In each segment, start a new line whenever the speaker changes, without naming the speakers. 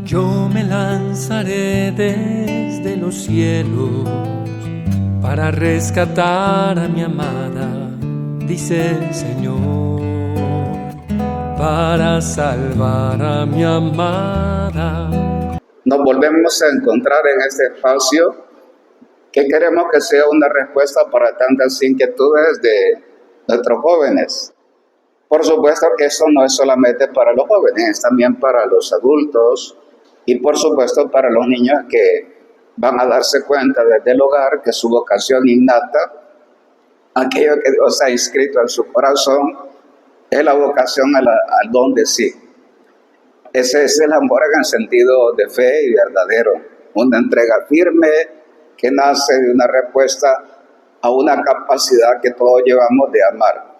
Yo me lanzaré desde los cielos para rescatar a mi amada, dice el Señor, para salvar a mi amada.
Nos volvemos a encontrar en este espacio que queremos que sea una respuesta para tantas inquietudes de nuestros jóvenes. Por supuesto que esto no es solamente para los jóvenes, es también para los adultos y por supuesto para los niños que van a darse cuenta desde el hogar que su vocación innata, aquello que Dios ha inscrito en su corazón, es la vocación al don de sí. Ese es el amor en el sentido de fe y verdadero, una entrega firme que nace de una respuesta a una capacidad que todos llevamos de amar.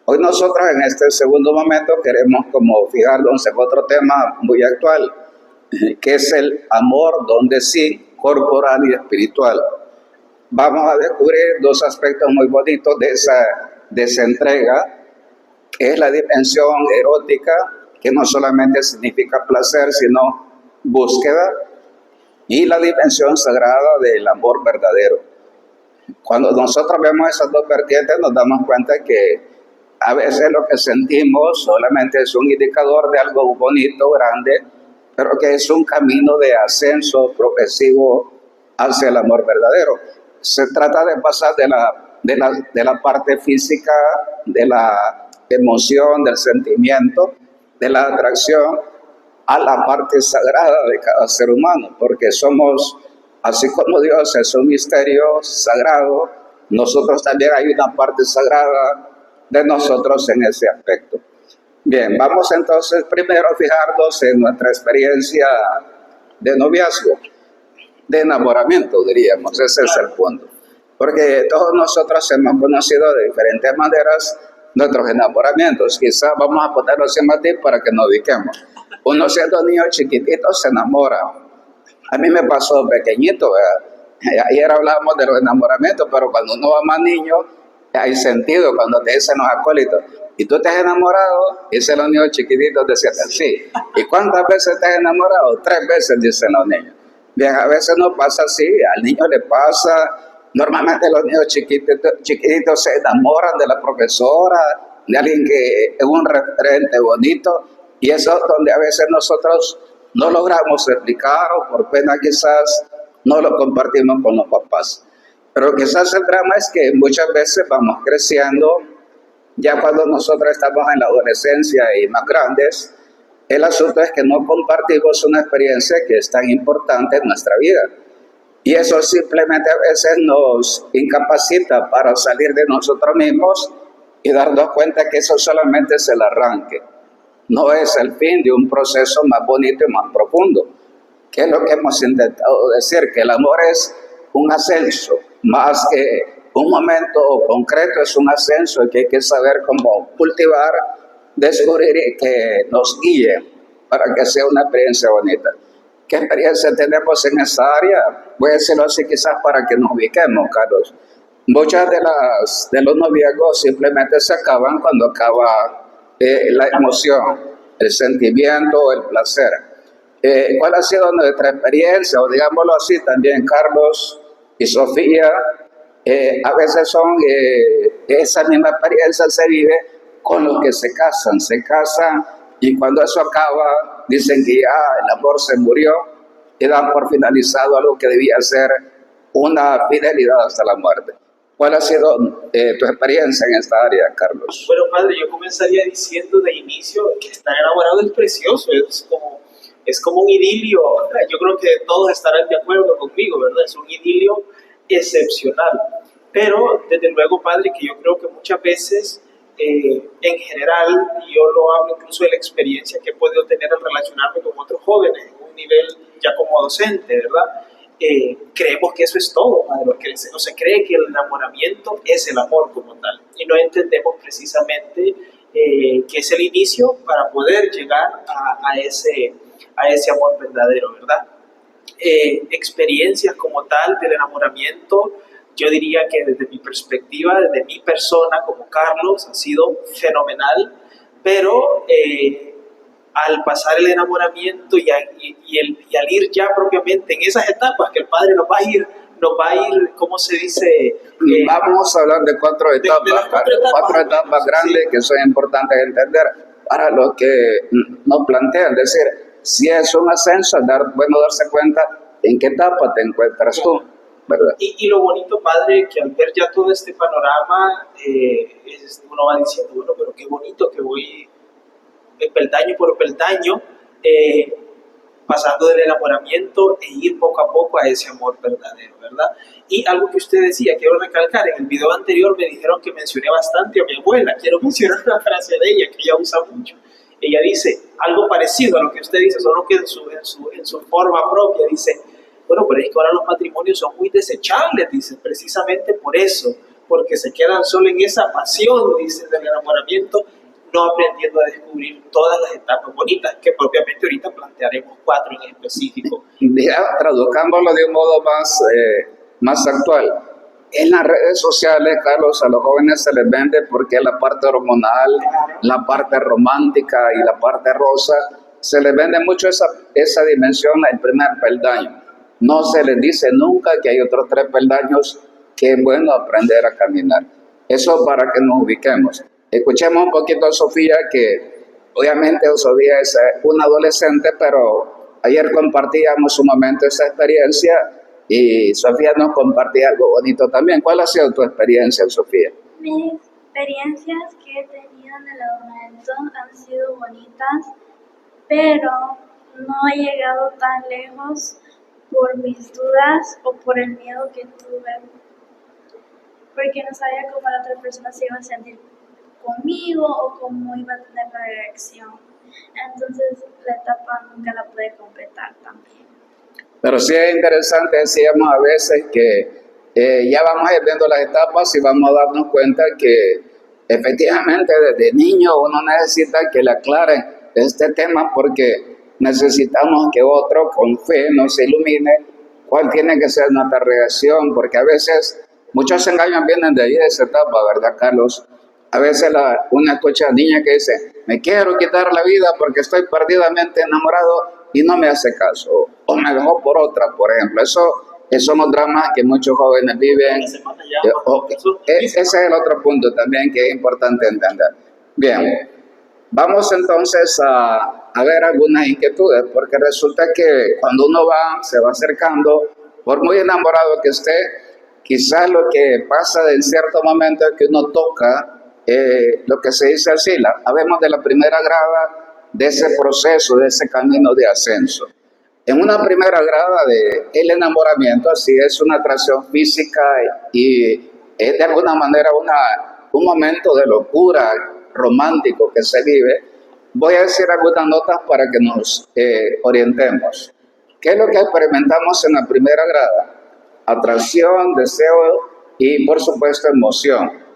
Hoy nosotros en este segundo momento queremos como fijarnos en otro tema muy actual, que es el amor donde sí, corporal y espiritual. Vamos a descubrir dos aspectos muy bonitos de esa entrega, que es la dimensión erótica, que no solamente significa placer, sino búsqueda, y la dimensión sagrada del amor verdadero. Cuando nosotros vemos esas dos vertientes nos damos cuenta que a veces lo que sentimos solamente es un indicador de algo bonito, grande, pero que es un camino de ascenso progresivo hacia el amor verdadero. Se trata de pasar de la parte física, de la emoción, del sentimiento, de la atracción, a la parte sagrada de cada ser humano, porque somos, así como Dios es un misterio sagrado, nosotros también hay una parte sagrada de nosotros en ese aspecto. Bien, vamos entonces primero a fijarnos en nuestra experiencia de noviazgo, de enamoramiento, diríamos, ese es el punto. Porque todos nosotros hemos conocido de diferentes maneras nuestros enamoramientos. Quizás vamos a ponerlo así más para que nos ubiquemos. Uno siendo niño chiquitito se enamora. A mí me pasó pequeñito, ¿verdad? Ayer hablábamos de los enamoramientos, pero cuando uno va más niño, hay sentido cuando te dicen los acólitos. ¿Y tú te has enamorado? Dicen los niños chiquititos, decían sí. ¿Y cuántas veces te has enamorado? 3 veces, dicen los niños. Bien, a veces no pasa así, al niño le pasa. Normalmente los niños chiquititos se enamoran de la profesora, de alguien que es un referente bonito, y eso es donde a veces nosotros no logramos explicar o por pena quizás no lo compartimos con los papás. Pero quizás el drama es que muchas veces vamos creciendo, ya cuando nosotros estamos en la adolescencia y más grandes, el asunto es que no compartimos una experiencia que es tan importante en nuestra vida. Y eso simplemente a veces nos incapacita para salir de nosotros mismos y darnos cuenta que eso solamente es el arranque. No es el fin de un proceso más bonito y más profundo. Que es lo que hemos intentado decir, que el amor es un ascenso, más que un momento concreto, es un ascenso que hay que saber cómo cultivar, descubrir y que nos guíe para que sea una experiencia bonita. ¿Qué experiencia tenemos en esa área? Voy a decirlo así quizás para que nos ubiquemos, Carlos. Muchas de los noviazgos simplemente se acaban cuando acaba la emoción, el sentimiento, el placer. ¿Cuál ha sido nuestra experiencia? O digámoslo así también, Carlos y Sofía, a veces son esa misma experiencia se vive con los que se casan y cuando eso acaba dicen que ya el amor se murió y dan por finalizado algo que debía ser una fidelidad hasta la muerte. ¿Cuál ha sido tu experiencia en esta área, Carlos?
Bueno, padre, yo comenzaría diciendo de inicio que estar enamorado es precioso, es como un idilio. Yo creo que todos estarán de acuerdo conmigo, ¿verdad? Es un idilio excepcional. Pero, desde luego, padre, que yo creo que muchas veces, en general, y yo lo hablo incluso de la experiencia que he podido tener al relacionarme con otros jóvenes en un nivel ya como docente, ¿verdad? Creemos que eso es todo, padre, no se cree que el enamoramiento es el amor como tal, y no entendemos precisamente que es el inicio para poder llegar a ese amor verdadero, ¿verdad? Experiencias como tal del enamoramiento, yo diría que desde mi perspectiva, desde mi persona como Carlos, ha sido fenomenal, pero al pasar el enamoramiento y intervenir ya propiamente en esas etapas que el Padre nos va a ir, ¿cómo se dice?
Vamos a hablar de cuatro etapas,
de las
cuatro etapas grandes
sí.
que son importantes de entender para los que nos plantean, es decir, si es un ascenso, bueno darse cuenta en qué etapa te encuentras tú, ¿verdad?
Y lo bonito, Padre, que al ver ya todo este panorama, uno va diciendo, bueno, pero qué bonito que voy peldaño por peldaño, pasando del enamoramiento e ir poco a poco a ese amor verdadero, ¿verdad? Y algo que usted decía, quiero recalcar, en el video anterior me dijeron que mencioné bastante a mi abuela, quiero mencionar una frase de ella que ella usa mucho. Ella dice algo parecido a lo que usted dice, solo que en su forma propia, dice, bueno, pero es que ahora los matrimonios son muy desechables, dice, precisamente por eso, porque se quedan solo en esa pasión, dice, del enamoramiento, no aprendiendo a descubrir todas las etapas bonitas, que propiamente ahorita plantearemos 4 en específico.
Ya, traduzcándolo de un modo más actual. En las redes sociales, Carlos, a los jóvenes se les vende porque la parte hormonal, la parte romántica y la parte rosa, se les vende mucho esa dimensión, el primer peldaño. No se les dice nunca que hay otros 3 peldaños que es bueno aprender a caminar. Eso para que nos ubiquemos. Escuchemos un poquito a Sofía, que obviamente Sofía es una adolescente, pero ayer compartíamos un momento esa experiencia y Sofía nos compartía algo bonito también. ¿Cuál ha sido tu experiencia, Sofía?
Mis experiencias que he tenido en el adulto han sido bonitas, pero no he llegado tan lejos por mis dudas o por el miedo que tuve, porque no sabía cómo la otra persona se iba a sentir conmigo o cómo iba a tener la reacción. Entonces la etapa nunca la pude completar también.
Pero sí es interesante, decíamos a veces que ya vamos a ir viendo las etapas y vamos a darnos cuenta que efectivamente desde niño uno necesita que le aclaren este tema, porque necesitamos que otro con fe nos ilumine cuál tiene que ser nuestra reacción, porque a veces muchos engaños vienen de ahí, de esa etapa, ¿verdad, Carlos? A veces una escucha a niña que dice, me quiero quitar la vida porque estoy perdidamente enamorado y no me hace caso, o me dejó por otra, por ejemplo. Esos son los dramas que muchos jóvenes viven. Ese es el otro punto también que es importante entender. Bien, vamos entonces a ver algunas inquietudes, porque resulta que cuando uno se va acercando, por muy enamorado que esté, quizás lo que pasa en cierto momento es que uno toca lo que se dice así, hablemos de la primera grada de ese proceso, de ese camino de ascenso. En una primera grada del enamoramiento, así es una atracción física y es de alguna manera un momento de locura romántico que se vive. Voy a decir algunas notas para que nos orientemos. ¿Qué es lo que experimentamos en la primera grada? Atracción, deseo y por supuesto emoción.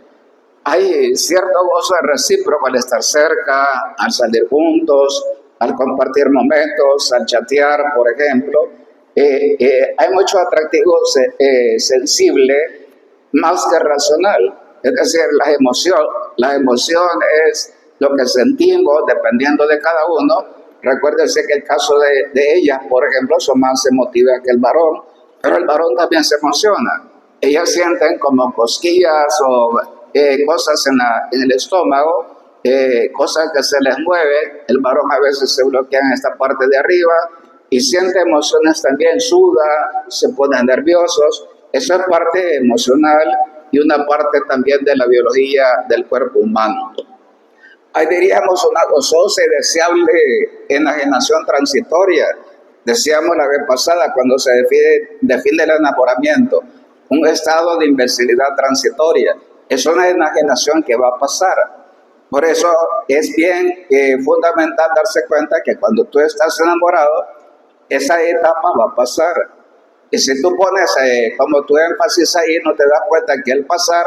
Hay cierto gozo recíproco al estar cerca, al salir juntos, al compartir momentos, al chatear, por ejemplo. Hay mucho atractivo sensible más que racional. Es decir, la emoción es lo que sentimos dependiendo de cada uno. Recuérdense que el caso de ellas, por ejemplo, son más emotivas que el varón, pero el varón también se emociona. Ellas sienten como cosquillas o cosas en el estómago, cosas que se les mueve. El varón a veces se bloquea en esta parte de arriba y siente emociones también, suda, se ponen nerviosos. Eso es parte emocional y una parte también de la biología del cuerpo humano. Ahí diríamos una gozosa y deseable enajenación transitoria. Decíamos la vez pasada cuando se define el enamoramiento, un estado de imbecilidad transitoria. Es una enajenación que va a pasar. Por eso es bien fundamental darse cuenta que cuando tú estás enamorado, esa etapa va a pasar. Y si tú pones como tu énfasis ahí, no te das cuenta que al pasar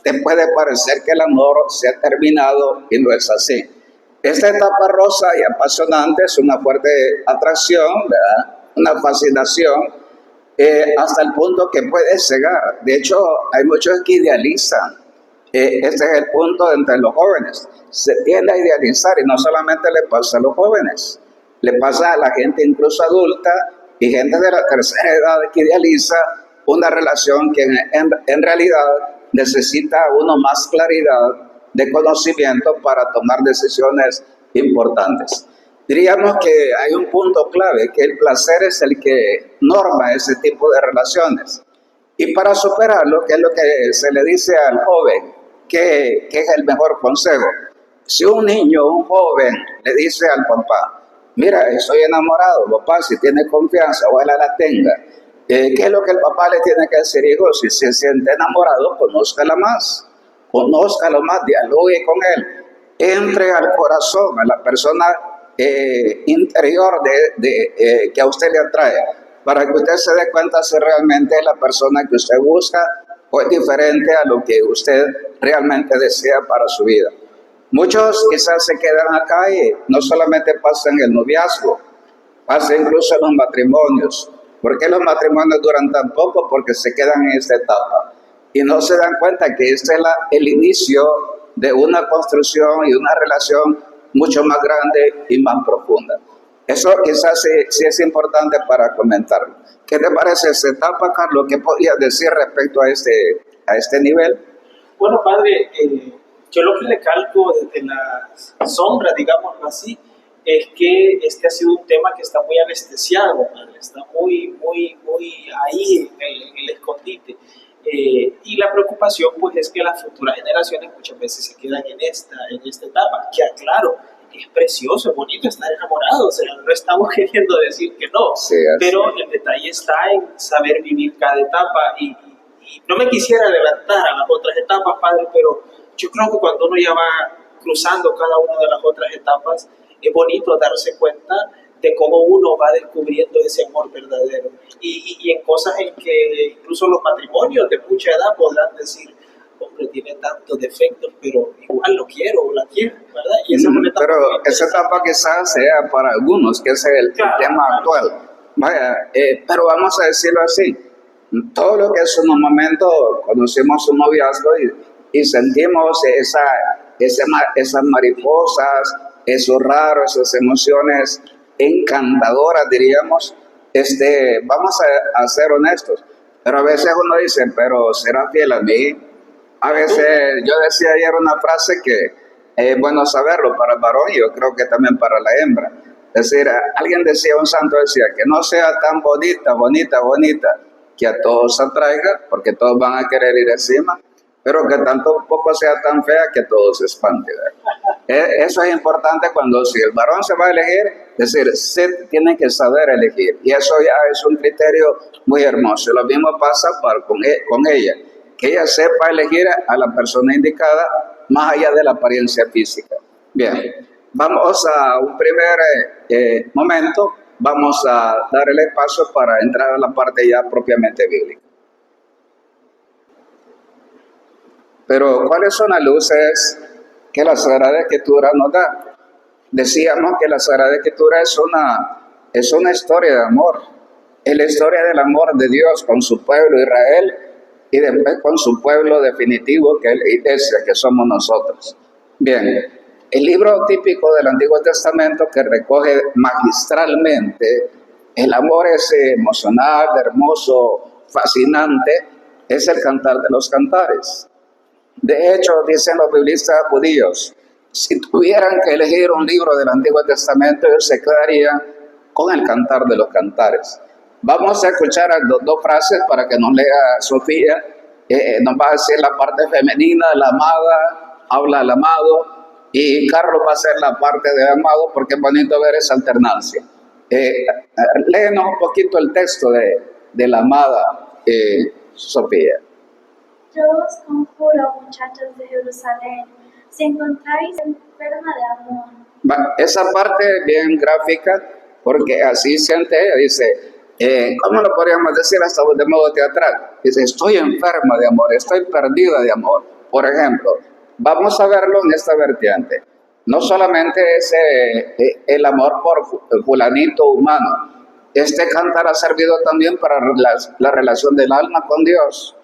te puede parecer que el amor se ha terminado y no es así. Esta etapa rosa y apasionante es una fuerte atracción, ¿verdad? Una fascinación, hasta el punto que puede cegar. De hecho, hay muchos que idealizan. Este es el punto entre los jóvenes. Se tiende a idealizar y no solamente le pasa a los jóvenes, le pasa a la gente incluso adulta y gente de la tercera edad que idealiza una relación que en realidad necesita uno más claridad de conocimiento para tomar decisiones importantes. Diríamos que hay un punto clave, que el placer es el que norma ese tipo de relaciones. Y para superarlo, ¿qué es lo que se le dice al joven? ¿Qué es el mejor consejo? Si un niño, un joven, le dice al papá, mira, estoy enamorado, papá, si tiene confianza, ojalá la tenga. ¿Qué es lo que el papá le tiene que decir? Hijo, si se siente enamorado, conózcalo más, dialogue con él, entre al corazón, a la persona interior que a usted le atrae, para que usted se dé cuenta si realmente es la persona que usted busca o es diferente a lo que usted realmente desea para su vida. Muchos quizás se quedan acá y no solamente pasa en el noviazgo, pasa incluso en los matrimonios. ¿Por qué los matrimonios duran tan poco? Porque se quedan en esta etapa y no se dan cuenta que este es el inicio de una construcción y una relación mucho más grande y más profunda. Eso quizás sí es importante para comentarlo. ¿Qué te parece esta etapa, Carlos? ¿Qué podrías decir respecto a este nivel?
Bueno, padre, yo lo que le calco desde la sombra, digámoslo así, es que este ha sido un tema que está muy anestesiado, padre, está muy ahí en el escondite. Y la preocupación pues es que las futuras generaciones muchas veces se quedan en esta etapa, que aclaro, es precioso, es bonito estar enamorado, o sea, no estamos queriendo decir que no,
Sí,
pero el detalle está en saber vivir cada etapa y no me quisiera adelantar a las otras etapas, padre, pero yo creo que cuando uno ya va cruzando cada una de las otras etapas, es bonito darse cuenta de cómo uno va descubriendo ese amor verdadero. Y en cosas en que incluso los matrimonios de mucha edad podrán decir, hombre, tiene tantos defectos, pero igual lo quiero o la quiero, ¿verdad? Y esa es una etapa
pero esa etapa quizás sea para algunos, que es el tema actual. Vaya, pero vamos a decirlo así, todo lo que es en un momento conocimos un noviazgo y sentimos esas mariposas, esos raros, esas emociones encantadoras, diríamos, vamos a ser honestos, pero a veces uno dice, pero ¿será fiel a mí? A veces, yo decía ayer una frase que es bueno saberlo para el varón y yo creo que también para la hembra. Es decir, alguien decía, un santo decía, que no sea tan bonita, que a todos atraiga, porque todos van a querer ir encima, pero que tampoco sea tan fea que todos se espanten. Eso es importante cuando si el varón se va a elegir, es decir, se tiene que saber elegir. Y eso ya es un criterio muy hermoso. Lo mismo pasa con ella, que ella sepa elegir a la persona indicada más allá de la apariencia física. Bien, vamos a un primer momento, vamos a dar el espacio para entrar a la parte ya propiamente bíblica. Pero ¿cuáles son las luces que la Sagrada Escritura nos da? Decíamos que la Sagrada Escritura es una historia de amor. Es la historia del amor de Dios con su pueblo Israel y después con su pueblo definitivo, que es la iglesia, que somos nosotros. Bien, el libro típico del Antiguo Testamento que recoge magistralmente el amor ese emocional, hermoso, fascinante, es el Cantar de los Cantares. De hecho, dicen los biblistas judíos, si tuvieran que elegir un libro del Antiguo Testamento, ellos se quedarían con el Cantar de los Cantares. Vamos a escuchar dos frases para que nos lea Sofía. Nos va a decir la parte femenina, la amada, habla al amado, y Carlos va a hacer la parte del amado porque es bonito ver esa alternancia. Léenos un poquito el texto de la amada Sofía.
Yo os conjuro, muchachos de Jerusalén, si encontráis enferma de amor.
Esa parte es bien gráfica, porque así siente ella, dice, ¿cómo lo podríamos decir hasta de modo teatral? Dice, estoy enferma de amor, estoy perdida de amor. Por ejemplo, vamos a verlo en esta vertiente. No solamente es el amor por fulanito humano, este cantar ha servido también para la relación del alma con Dios,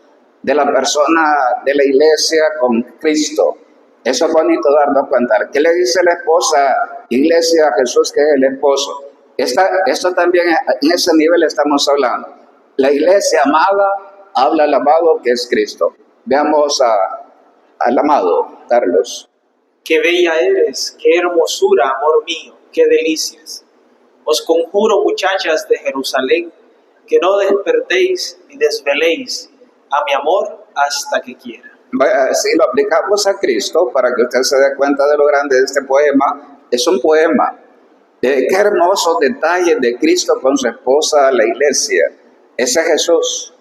de la persona de la iglesia con Cristo. Eso es bonito darnos cuenta. ¿Qué le dice la esposa, iglesia, a Jesús, que es el esposo? Esto también, en ese nivel estamos hablando. La iglesia amada habla al amado que es Cristo. Veamos al amado, Carlos.
Qué bella eres, qué hermosura, amor mío, qué delicias. Os conjuro, muchachas de Jerusalén, que no despertéis ni desveléis a mi amor hasta que quiera.
Si lo aplicamos a Cristo, para que usted se dé cuenta de lo grande de este poema, es un poema. Qué hermosos detalles de Cristo con su esposa, la iglesia. Ese es Jesús.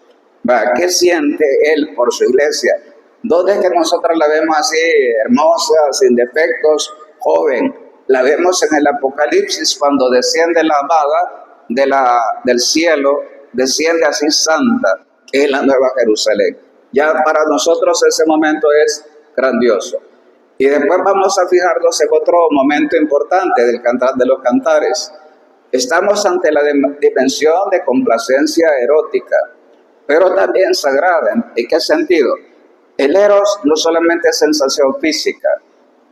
¿Qué siente Él por su iglesia? ¿Dónde es que nosotros la vemos así, hermosa, sin defectos, joven? La vemos en el Apocalipsis, cuando desciende la amada del cielo, desciende así santa, que es la Nueva Jerusalén. Ya para nosotros ese momento es grandioso. Y después vamos a fijarnos en otro momento importante del Cantar de los Cantares. Estamos ante la dimensión de complacencia erótica, pero también sagrada. ¿En qué sentido? El eros no solamente es sensación física,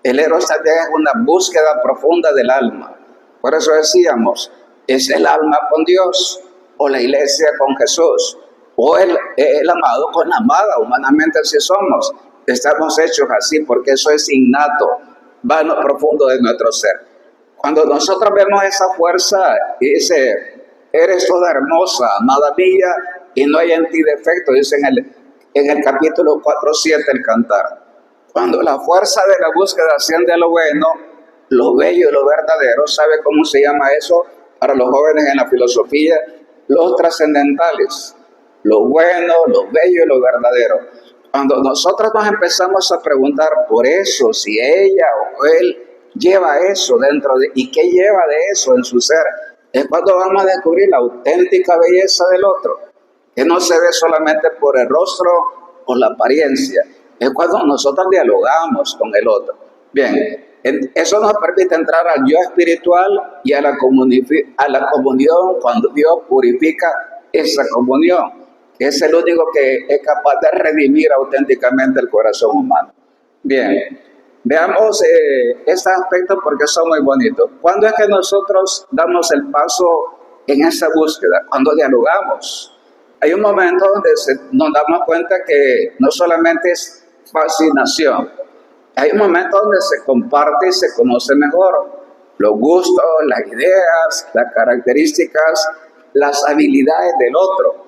el eros también es una búsqueda profunda del alma. Por eso decíamos, es el alma con Dios, o la iglesia con Jesús, o el amado con la amada. Humanamente así somos, estamos hechos así, porque eso es innato, va en lo profundo de nuestro ser. Cuando nosotros vemos esa fuerza y dice, eres toda hermosa, amada mía, y no hay en ti defecto, dice en el capítulo 4:7 el Cantar. Cuando la fuerza de la búsqueda asciende a lo bueno, lo bello y lo verdadero, ¿sabe cómo se llama eso? Para los jóvenes en la filosofía, los trascendentales, lo bueno, lo bello y lo verdadero. Cuando nosotros nos empezamos a preguntar por eso, si ella o él lleva eso dentro de, y qué lleva de eso en su ser, es cuando vamos a descubrir la auténtica belleza del otro, que no se ve solamente por el rostro o la apariencia, es cuando nosotros dialogamos con el otro. Bien, eso nos permite entrar al yo espiritual y a la comunión cuando Dios purifica esa comunión, que es el único que es capaz de redimir auténticamente el corazón humano. Bien, veamos este aspecto porque son muy bonitos. ¿Cuándo es que nosotros damos el paso en esa búsqueda? Cuando dialogamos. Hay un momento donde nos damos cuenta que no solamente es fascinación, hay un momento donde se comparte y se conoce mejor los gustos, las ideas, las características, las habilidades del otro.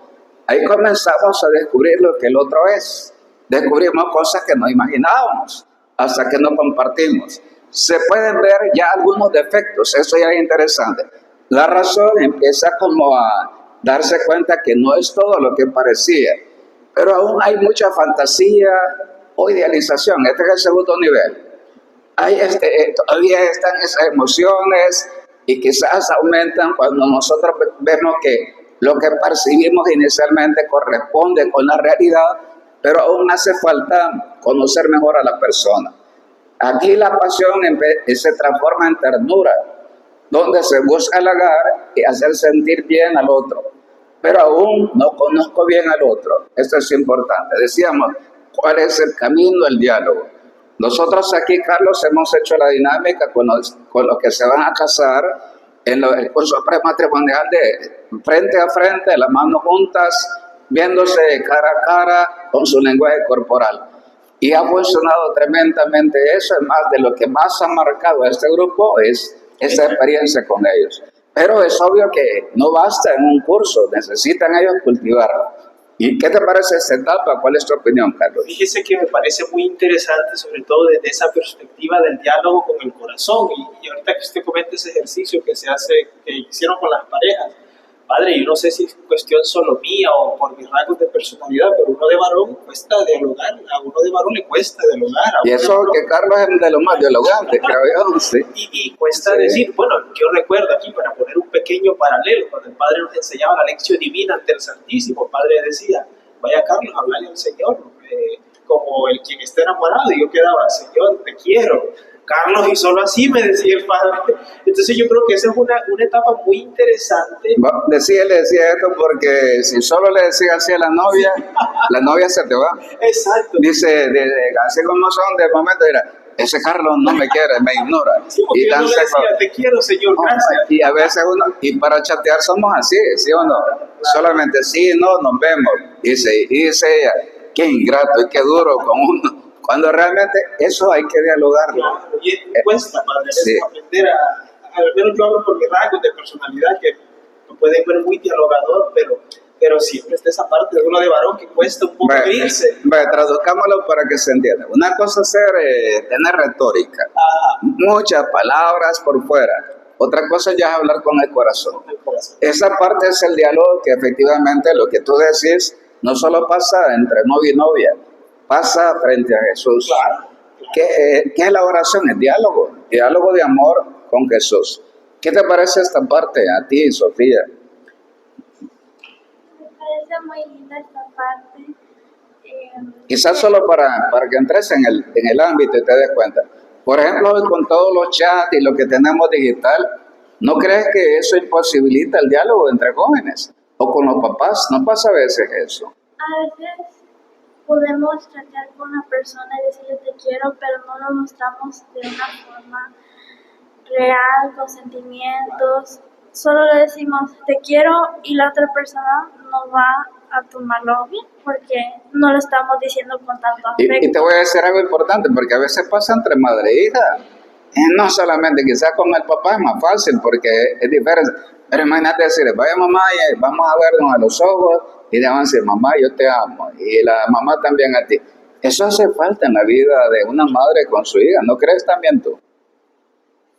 Ahí comenzamos a descubrir lo que el otro es. Descubrimos cosas que no imaginábamos hasta que no compartimos. Se pueden ver ya algunos defectos, eso ya es interesante. La razón empieza como a darse cuenta que no es todo lo que parecía, pero aún hay mucha fantasía o idealización. Este es el segundo nivel. Todavía están esas emociones y quizás aumentan cuando nosotros vemos que lo que percibimos inicialmente corresponde con la realidad, pero aún hace falta conocer mejor a la persona. Aquí la pasión se transforma en ternura, donde se busca halagar y hacer sentir bien al otro, pero aún no conozco bien al otro. Esto es importante. Decíamos, ¿cuál es el camino del diálogo? Nosotros aquí, Carlos, hemos hecho la dinámica con los que se van a casar en el curso prematrimonial de frente a frente, las manos juntas, viéndose cara a cara con su lenguaje corporal. Y ha funcionado tremendamente eso. Es más, de lo que más ha marcado a este grupo es esta experiencia con ellos. Pero es obvio que no basta en un curso, necesitan ellos cultivarlo. ¿Y qué te parece esta etapa? ¿Cuál es tu opinión, Carlos?
Fíjese que me parece muy interesante, sobre todo desde esa perspectiva del diálogo con el corazón. Y ahorita que usted comenta ese ejercicio que hicieron con las parejas, padre, yo no sé si es cuestión solo mía o por mis rasgos de personalidad, pero uno de varón cuesta dialogar, a uno de varón le cuesta dialogar.
Y eso que Carlos es de los más dialogantes, creo yo, sí.
Y cuesta decir, bueno, yo recuerdo aquí, para poner un pequeño paralelo, cuando el Padre nos enseñaba la lección divina ante el Santísimo, el Padre decía, vaya Carlos, hablarle al Señor, como el quien está enamorado, y yo quedaba, Señor, te quiero. Carlos, y solo así me decía el Padre. Entonces yo creo que esa es una etapa muy interesante.
Decía esto porque si solo le decía así a la novia se te va.
Exacto.
Dice, así como son de momento, mira, ese Carlos no me quiere, me ignora.
Sí, porque
Y
yo no
tan
le
seco.
decía, te quiero, Señor,
No,
gracias.
y a veces uno, y para chatear somos así, ¿sí o no? Solamente sí, no, nos vemos. Dice ella, qué ingrato y qué duro con uno. Cuando realmente eso hay que dialogarlo.
Claro, y cuesta, padre, a veces
Sí.
aprender al menos yo hablo por mis rasgos de personalidad, que lo pueden ver muy dialogador, pero siempre está esa parte de uno de varón que cuesta un poco abrirse.
Traduzcámoslo para que se entienda. Una cosa es tener retórica,
Ajá,
muchas palabras por fuera. Otra cosa ya es hablar con el corazón.
el corazón.
Esa parte es el diálogo que efectivamente lo que tú decís no solo pasa entre novio y novia, pasa frente a Jesús.
Claro.
¿Qué es la oración? El diálogo de amor con Jesús. ¿Qué te parece esta parte a ti, Sofía?
Me parece muy linda esta parte.
Quizás solo para que entres en el ámbito y te des cuenta. Por ejemplo, hoy con todos los chats y lo que tenemos digital, ¿no crees que eso imposibilita el diálogo entre jóvenes? O con los papás, ¿no pasa a veces eso?
A veces podemos chatear con una persona y decirle te quiero, pero no lo mostramos de una forma real, con sentimientos. Solo le decimos te quiero y la otra persona no va a tomarlo bien porque no lo estamos diciendo con tanto afecto.
Y te voy a decir algo importante, porque a veces pasa entre madre e hija. No solamente, quizás con el papá es más fácil porque es diferente. Pero imagínate decirle, vaya mamá, vamos a vernos a los ojos y le van a decir, mamá, yo te amo. Y la mamá también a ti. Eso hace falta en la vida de una madre con su hija, ¿no crees también tú?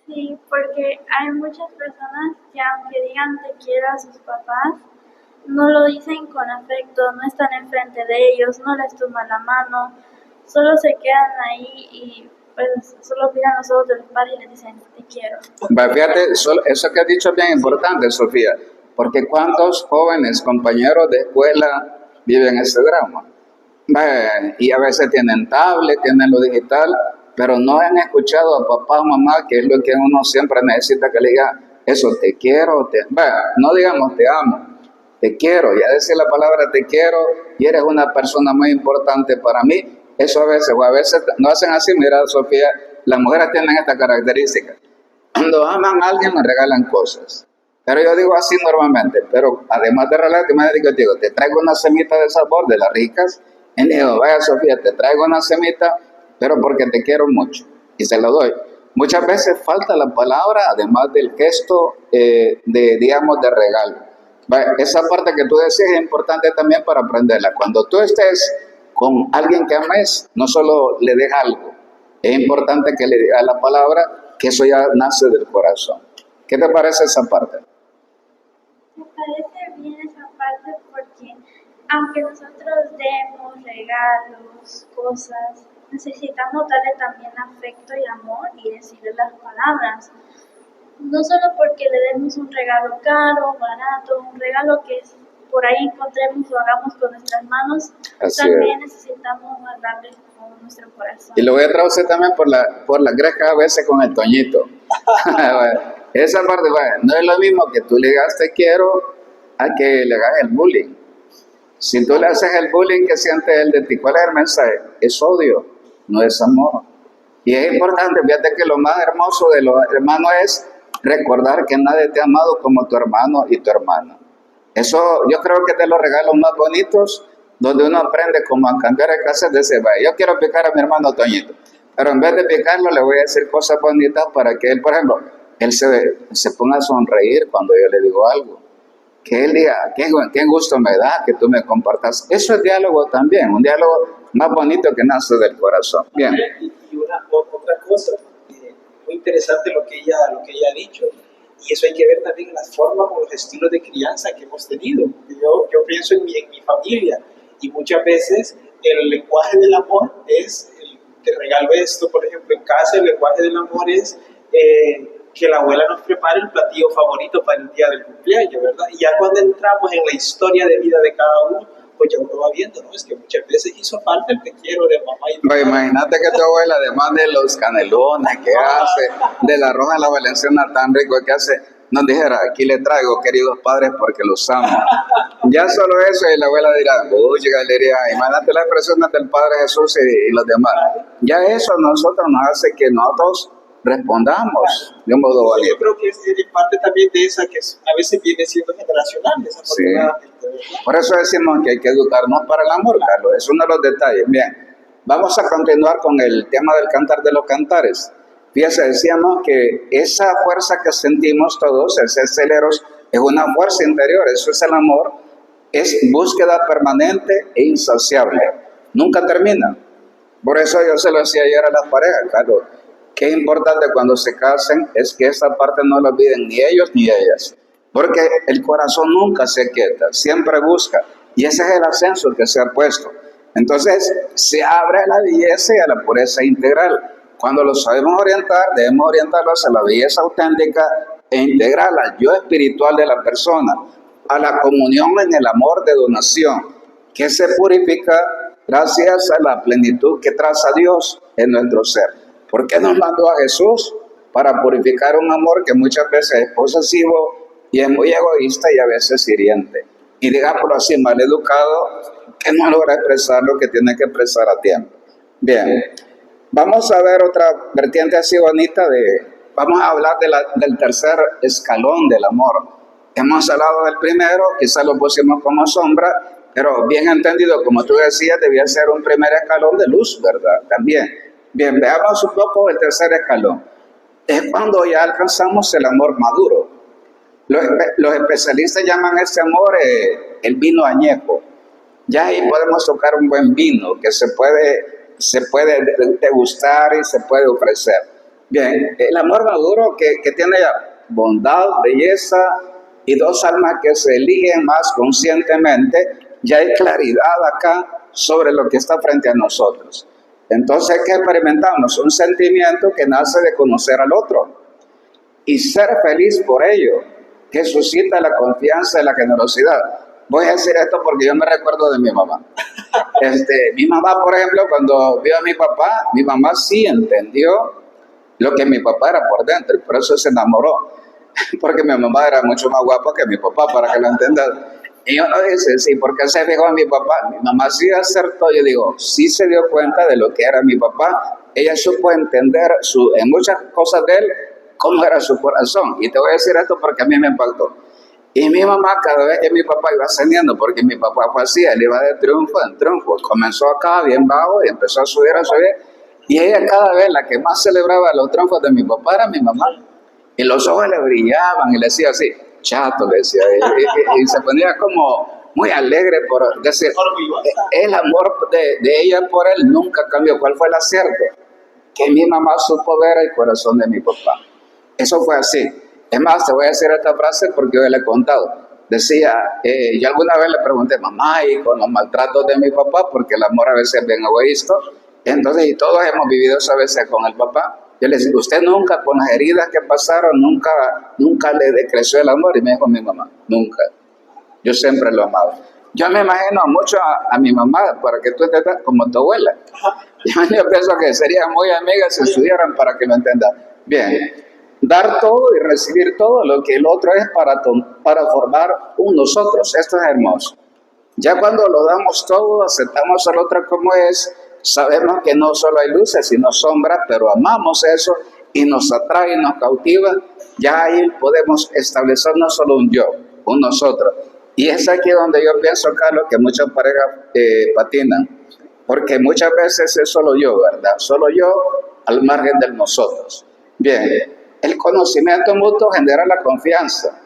Sí, porque hay muchas personas que aunque digan te quiero a sus papás, no lo dicen con afecto, no están enfrente de ellos, no les toman la mano, solo se quedan ahí y pues solo miran los ojos de los padres y les dicen te quiero.
Fíjate, eso que has dicho es bien importante, Sofía, porque cuántos jóvenes, compañeros de escuela viven ese drama. Y a veces tienen tablet, tienen lo digital, pero no han escuchado a papá o mamá, que es lo que uno siempre necesita que le diga, eso, te quiero, no digamos te amo, te quiero, ya decir la palabra te quiero y eres una persona muy importante para mí. Eso a veces no hacen así. Mira, Sofía, las mujeres tienen esta característica. Cuando aman a alguien me regalan cosas. Pero yo digo así normalmente, pero además de regalarte, me digo, te traigo una semita de sabor de las ricas. Y digo, vaya Sofía, te traigo una semita, pero porque te quiero mucho. Y se lo doy. Muchas veces falta la palabra, además del gesto digamos, de regalo. Esa parte que tú decías es importante también para aprenderla. Cuando tú estés con alguien que ames, no solo le des algo, es importante que le digas la palabra, que eso ya nace del corazón. ¿Qué te parece esa parte?
Me parece bien esa parte porque aunque nosotros demos regalos, cosas, necesitamos darle también afecto y amor y decirle las palabras. No solo porque le demos un regalo caro, barato, un regalo que por ahí encontremos o hagamos con nuestras manos,
Así
también necesitamos darle con nuestro corazón.
Y lo voy a traducir también por la greca a veces con el toñito. Esa parte, no es lo mismo que tú le digas te quiero a que le hagas el bullying. Si tú le haces el bullying, ¿qué siente él de ti? ¿Cuál es el mensaje? Es odio, no es amor. Y es importante, fíjate que lo más hermoso de los hermanos es recordar que nadie te ha amado como tu hermano y tu hermana. Eso yo creo que es de los regalos más bonitos, donde uno aprende como a cambiar el cassette de ese, yo quiero picar a mi hermano Toñito, pero en vez de picarlo le voy a decir cosas bonitas para que él, por ejemplo, él se ponga a sonreír cuando yo le digo algo. Que él diga, qué gusto me da que tú me compartas. Eso es diálogo también, un diálogo más bonito que nace del corazón. Bien.
Y otra cosa, muy interesante lo que ella ha dicho, y eso hay que ver también en las formas o los estilos de crianza que hemos tenido. Yo pienso en mi familia, y muchas veces el lenguaje del amor es, te regalo esto, por ejemplo, en casa el lenguaje del amor es que la abuela nos prepare el platillo favorito para el día del cumpleaños, ¿verdad? Y ya cuando entramos en la historia de vida de cada uno, pues ya uno va viendo, ¿no? Es que muchas veces hizo falta el te quiero de mamá y papá.
Imagínate que tu abuela, además de los canelones que hace, del arroz a la valenciana tan rico que hace, nos dijera, aquí le traigo, queridos padres, porque los amo. Ya solo eso, y la abuela dirá, uy, le diría, imagínate las expresiones del Padre Jesús y los demás. Ya eso a nosotros nos hace que nosotros respondamos de un modo
Yo
válido.
creo que es parte también de esa que a veces viene siendo generacional, desafortunadamente. ¿Verdad?
Por eso decimos que hay que educarnos para el amor, Carlos. Es uno de los detalles. Bien, vamos a continuar con el tema del cantar de los cantares. Fíjense, decíamos que esa fuerza que sentimos todos, ese celeros, es una fuerza interior. Eso es el amor. Es búsqueda permanente e insaciable. Nunca termina. Por eso yo se lo decía ayer a las parejas, Carlos. Qué importante cuando se casen es que esa parte no la olviden ni ellos ni ellas. Porque el corazón nunca se quieta, siempre busca. Y ese es el ascenso que se ha puesto. Entonces, se abre a la belleza y a la pureza integral. Cuando lo sabemos orientar, debemos orientarlos a la belleza auténtica e integral, al yo espiritual de la persona, a la comunión en el amor de donación, que se purifica gracias a la plenitud que traza Dios en nuestro ser. ¿Por qué nos mandó a Jesús? Para purificar un amor que muchas veces es posesivo y es muy egoísta y a veces hiriente. Y digámoslo así, mal educado, que no logra expresar lo que tiene que expresar a tiempo. Bien, vamos a ver otra vertiente así bonita vamos a hablar del tercer escalón del amor. Hemos hablado del primero, quizás lo pusimos como sombra, pero bien entendido, como tú decías, debía ser un primer escalón de luz, ¿verdad? También. Bien, veamos un poco el tercer escalón. Es cuando ya alcanzamos el amor maduro. Los especialistas llaman a este amor el vino añejo. Ya ahí podemos tocar un buen vino que se puede degustar y se puede ofrecer. Bien, el amor maduro que tiene bondad, belleza y dos almas que se eligen más conscientemente, ya hay claridad acá sobre lo que está frente a nosotros. Entonces, ¿qué experimentamos? Un sentimiento que nace de conocer al otro y ser feliz por ello, que suscita la confianza y la generosidad. Voy a decir esto porque yo me recuerdo de mi mamá. Mi mamá, por ejemplo, cuando vio a mi papá, mi mamá sí entendió lo que mi papá era por dentro y por eso se enamoró. Porque mi mamá era mucho más guapa que mi papá, para que lo entendas. Y uno dice, sí, ¿por qué se fijó en mi papá? Mi mamá sí acertó, yo digo, sí se dio cuenta de lo que era mi papá. Ella supo entender en muchas cosas de él cómo era su corazón. Y te voy a decir esto porque a mí me impactó. Y mi mamá, cada vez que mi papá iba ascendiendo, porque mi papá fue así, él iba de triunfo en triunfo. Comenzó acá bien bajo y empezó a subir. Y ella cada vez, la que más celebraba los triunfos de mi papá era mi mamá. Y los ojos le brillaban y le decía así, chato, le decía. Y se ponía como muy alegre por decir, el amor de ella por él nunca cambió. ¿Cuál fue el acierto? Que mi mamá supo ver el corazón de mi papá. Eso fue así. Es más, te voy a decir esta frase porque yo le he contado. Decía, yo alguna vez le pregunté, mamá, y con los maltratos de mi papá, porque el amor a veces es bien egoísta, entonces, y todos hemos vivido eso a veces con el papá. Yo le decía, usted nunca, con las heridas que pasaron, nunca le decreció el amor. Y me dijo mi mamá, nunca. Yo siempre lo amaba. Yo me imagino mucho a mi mamá, para que tú entiendas, como tu abuela. Yo pienso que serían muy amigas si estuvieran para que lo entendan. Bien, dar todo y recibir todo lo que el otro es para formar un nosotros. Esto es hermoso. Ya cuando lo damos todo, aceptamos al otro como es, sabemos que no solo hay luces, sino sombras, pero amamos eso y nos atrae, nos cautiva. Ya ahí podemos establecer no solo un yo, un nosotros. Y es aquí donde yo pienso, Carlos, que muchas parejas patinan, porque muchas veces es solo yo, ¿verdad? Solo yo al margen del nosotros. Bien, el conocimiento mutuo genera la confianza.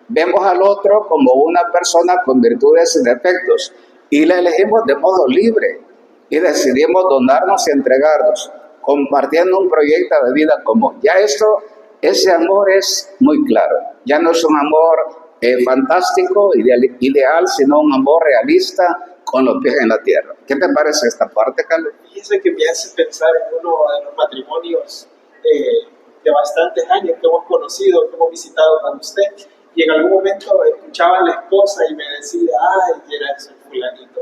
Vemos al otro como una persona con virtudes y defectos y la elegimos de modo libre y decidimos donarnos y entregarnos, compartiendo un proyecto de vida común. Ya ese amor es muy claro. Ya no es un amor fantástico, ideal, sino un amor realista con los pies en la tierra. ¿Qué te parece esta parte, Carlos?
Fíjese que me hace pensar en uno de los matrimonios de bastantes años que hemos conocido, que hemos visitado con usted, y en algún momento escuchaba a la esposa y me decía, ay, era ese fulanito,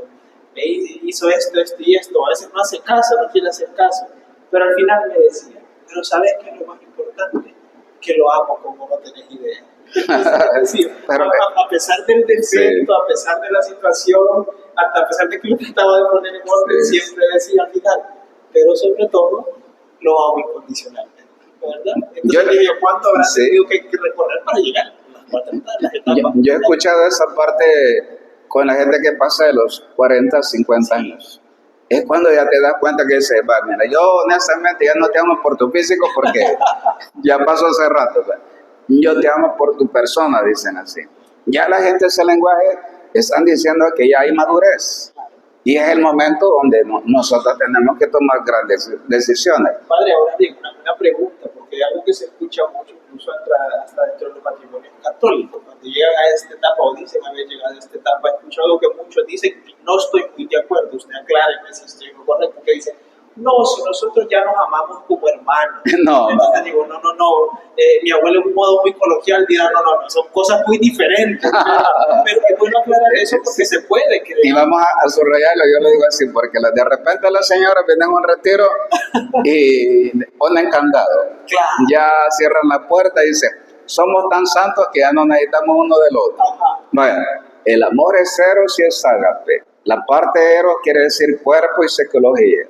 me hizo esto y esto, a veces no hace caso, no quiere hacer caso, pero al final me decía, pero ¿sabes qué es lo más importante? que lo amo como no tenés idea. Sí,
Pero,
a pesar del defecto,
sí.
a pesar de la situación, hasta a pesar de que lo trataba de poner en orden,
Sí.
siempre decía al final, pero sobre todo, lo amo incondicionalmente, ¿verdad? Entonces,
Yo-
Livio, ¿cuánto habrá
sí.
tenido que recorrer para llegar a las cuatro las etapas?
Yo he escuchado esa parte con la gente que pasa de los 40, 50 años. Es cuando ya te das cuenta que dices, va, mira, yo honestamente ya no te amo por tu físico porque ya pasó hace rato. Pues. Yo te amo por tu persona, dicen así. Ya la gente ese lenguaje están diciendo que ya hay madurez. Y es el momento donde nosotros tenemos que tomar grandes decisiones.
Padre, ahora digo una pregunta, porque hay algo que se escucha mucho, incluso hasta dentro de los matrimonios católicos. Cuando llegan a esta etapa o dicen haber llegado a esta etapa, he escuchado que muchos dicen, y no estoy muy de acuerdo, usted acláreme si estoy correcto, que dicen, no, si nosotros ya nos amamos como hermanos.
No,
Entonces digo, no, mi abuelo en un modo muy coloquial dirá, no, son cosas muy diferentes. Pero es bueno aclarar eso porque se puede creer.
Y vamos a subrayarlo, yo lo digo así, porque de repente las señoras vienen a un retiro y ponen candado.
Claro.
Ya cierran la puerta y dicen, somos tan santos que ya no necesitamos uno del otro.
Ajá.
Bueno, el amor es eros y es ágape. La parte eros quiere decir cuerpo y psicología.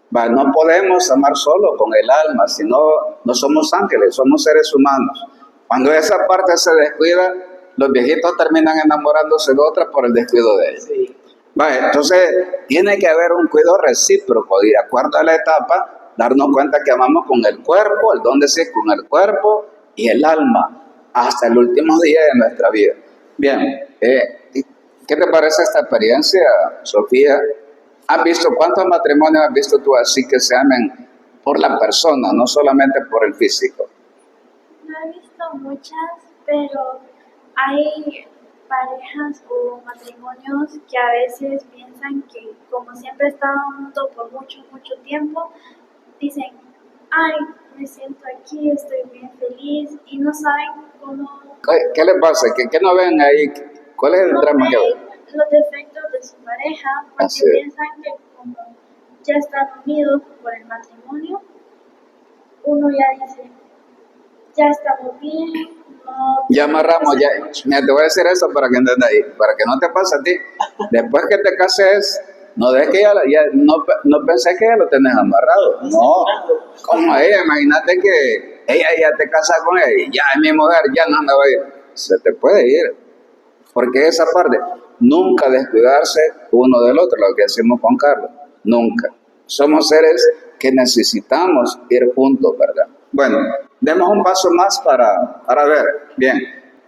Bueno, no podemos amar solo con el alma, sino no somos ángeles, somos seres humanos. Cuando esa parte se descuida, los viejitos terminan enamorándose de otra por el descuido de ellos.
Sí.
Vale, entonces tiene que haber un cuidado recíproco y de acuerdo a la etapa, darnos cuenta que amamos con el cuerpo, el don de sí con el cuerpo y el alma, hasta el último día de nuestra vida. Bien, ¿qué te parece esta experiencia, Sofía? ¿Has visto cuántos matrimonios has visto tú así que se amen por la persona, no solamente por el físico?
No he visto muchas, pero hay parejas o matrimonios que a veces piensan que como siempre he estado juntos por mucho tiempo, dicen, ay, me siento aquí, estoy bien feliz y no saben cómo...
¿Qué le pasa? ¿Qué no ven ahí? ¿Cuál es el
no
drama que
ven
ven?
los defectos de su pareja porque
Así es.
piensan que como ya están unidos por el matrimonio, uno ya dice, ya estamos bien, no...
Ya amarramos, ya. Mira, te voy a decir eso para que entiendas ahí, para que no te pase a ti. Después que te cases, no des que no pensé que ya lo tenés amarrado. No, como ella, imagínate que ella ya te casas con ella y ya es mi mujer, ya no me va a ir. Se te puede ir. Porque esa parte, nunca descuidarse uno del otro, lo que hacemos con Carlos, nunca. Somos seres que necesitamos ir juntos, ¿verdad? Bueno, demos un paso más para ver. Bien,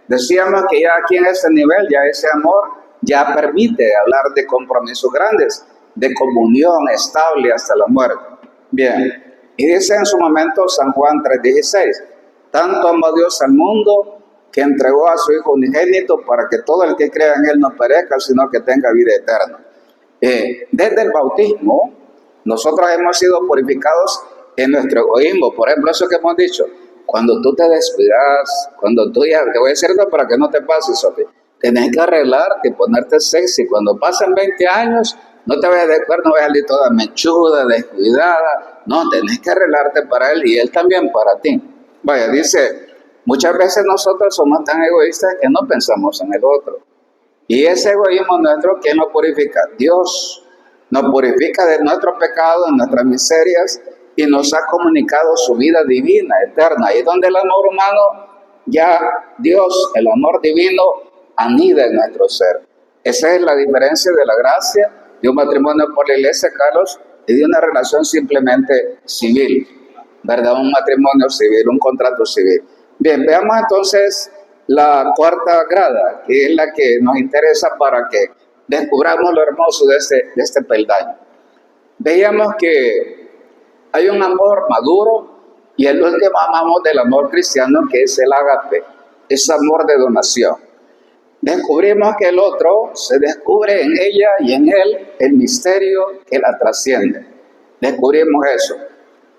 decíamos que ya aquí en este nivel, ya ese amor ya permite hablar de compromisos grandes, de comunión estable hasta la muerte. Bien, y dice en su momento San Juan 3:16, tanto amó Dios al mundo que entregó a su Hijo unigénito para que todo el que crea en Él no perezca, sino que tenga vida eterna. Desde el bautismo, nosotros hemos sido purificados en nuestro egoísmo. Por ejemplo, eso que hemos dicho, cuando tú te descuidas, cuando tú ya, te voy a decir esto para que no te pases, Sofía, tenés que arreglarte, ponerte sexy. Cuando pasen 20 años, no te vayas de acuerdo, no vayas a salir toda mechuda, descuidada. No, tenés que arreglarte para Él y Él también para ti. Vaya, dice, muchas veces nosotros somos tan egoístas que no pensamos en el otro. Y ese egoísmo nuestro, ¿quién nos purifica? Dios nos purifica de nuestros pecados, de nuestras miserias, y nos ha comunicado su vida divina, eterna. Ahí donde el amor humano, ya Dios, el amor divino, anida en nuestro ser. Esa es la diferencia de la gracia de un matrimonio por la iglesia, Carlos, y de una relación simplemente civil, ¿verdad? Un matrimonio civil, un contrato civil. Bien, veamos entonces la cuarta grada, que es la que nos interesa para que descubramos lo hermoso de este peldaño. Veíamos que hay un amor maduro y el último amamos del amor cristiano, que es el ágape, es amor de donación. Descubrimos que el otro se descubre en ella y en él el misterio que la trasciende. Descubrimos eso.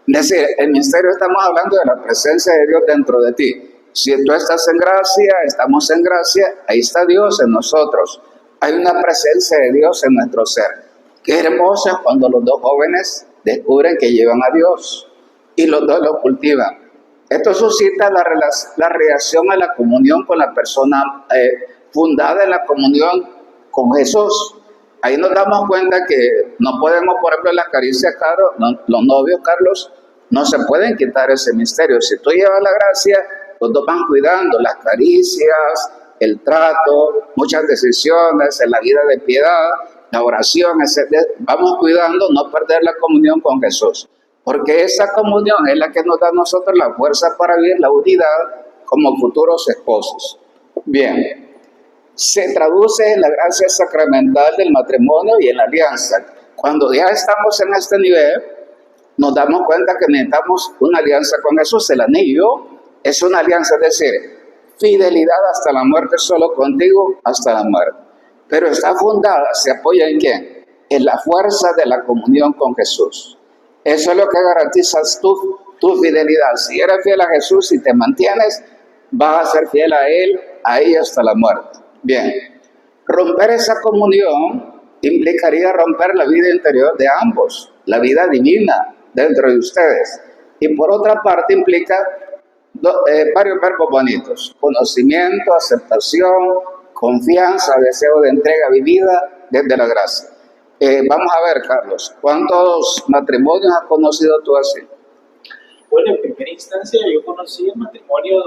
Es decir, el misterio, estamos hablando de la presencia de Dios dentro de ti. Si tú estás en gracia, estamos en gracia, ahí está Dios en nosotros. Hay una presencia de Dios en nuestro ser. Qué hermoso es cuando los dos jóvenes descubren que llevan a Dios y los dos lo cultivan. Esto suscita la reacción a la comunión con la persona fundada en la comunión con Jesús. Ahí nos damos cuenta que no podemos, por ejemplo, las caricias, Carlos, los novios, Carlos, no se pueden quitar ese misterio. Si tú llevas la gracia, los dos van cuidando las caricias, el trato, muchas decisiones en la vida de piedad, la oración, etc. Vamos cuidando no perder la comunión con Jesús, porque esa comunión es la que nos da a nosotros la fuerza para vivir la unidad como futuros esposos. Bien. Se traduce en la gracia sacramental del matrimonio y en la alianza. Cuando ya estamos en este nivel, nos damos cuenta que necesitamos una alianza con Jesús. El anillo es una alianza, es decir, fidelidad hasta la muerte, solo contigo hasta la muerte. Pero está fundada, se apoya en ¿quién? En la fuerza de la comunión con Jesús. Eso es lo que garantizas tu fidelidad. Si eres fiel a Jesús y te mantienes, vas a ser fiel a Él, ahí hasta la muerte. Bien, romper esa comunión implicaría romper la vida interior de ambos, la vida divina dentro de ustedes. Y por otra parte implica varios verbos bonitos: conocimiento, aceptación, confianza, deseo de entrega vivida desde la gracia. Vamos a ver, Carlos, ¿cuántos matrimonios has conocido tú así?
Bueno, en primera instancia yo conocí el matrimonio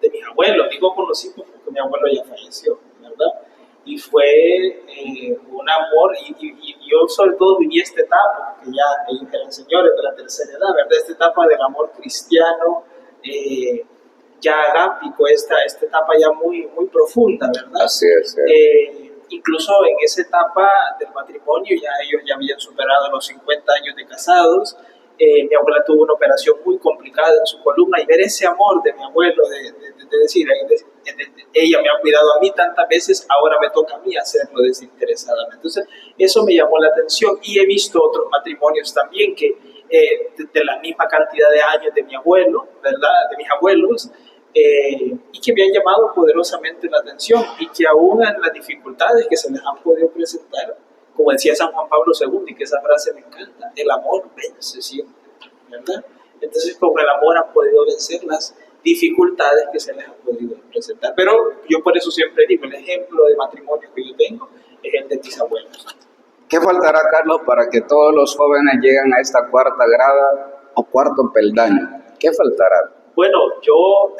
de mis abuelos. Digo conocí porque mi abuelo ya falleció, ¿verdad? Y fue un amor, y yo sobre todo viví esta etapa, que ya eran señores de la tercera edad, ¿verdad? Esta etapa del amor cristiano, ya agápico, esta etapa ya muy, muy profunda, ¿verdad?
Así es.
Incluso en esa etapa del matrimonio, ya ellos ya habían superado los 50 años de casados. Mi abuela tuvo una operación muy complicada en su columna, y ver ese amor de mi abuelo, de decir, ella me ha cuidado a mí tantas veces, ahora me toca a mí hacerlo desinteresadamente. Entonces, eso me llamó la atención, y he visto otros matrimonios también que de la misma cantidad de años de mi abuelo, ¿verdad? De mis abuelos, y que me han llamado poderosamente la atención, y que aún en las dificultades que se les han podido presentar, como decía San Juan Pablo II, y que esa frase me encanta, el amor vence siempre, ¿verdad? Entonces, con el amor han podido vencer las dificultades que se les han podido presentar. Pero yo por eso siempre digo, el ejemplo de matrimonio que yo tengo es el de mis abuelos.
¿Qué faltará, Carlos, para que todos los jóvenes lleguen a esta cuarta grada o cuarto peldaño? ¿Qué faltará?
Bueno, yo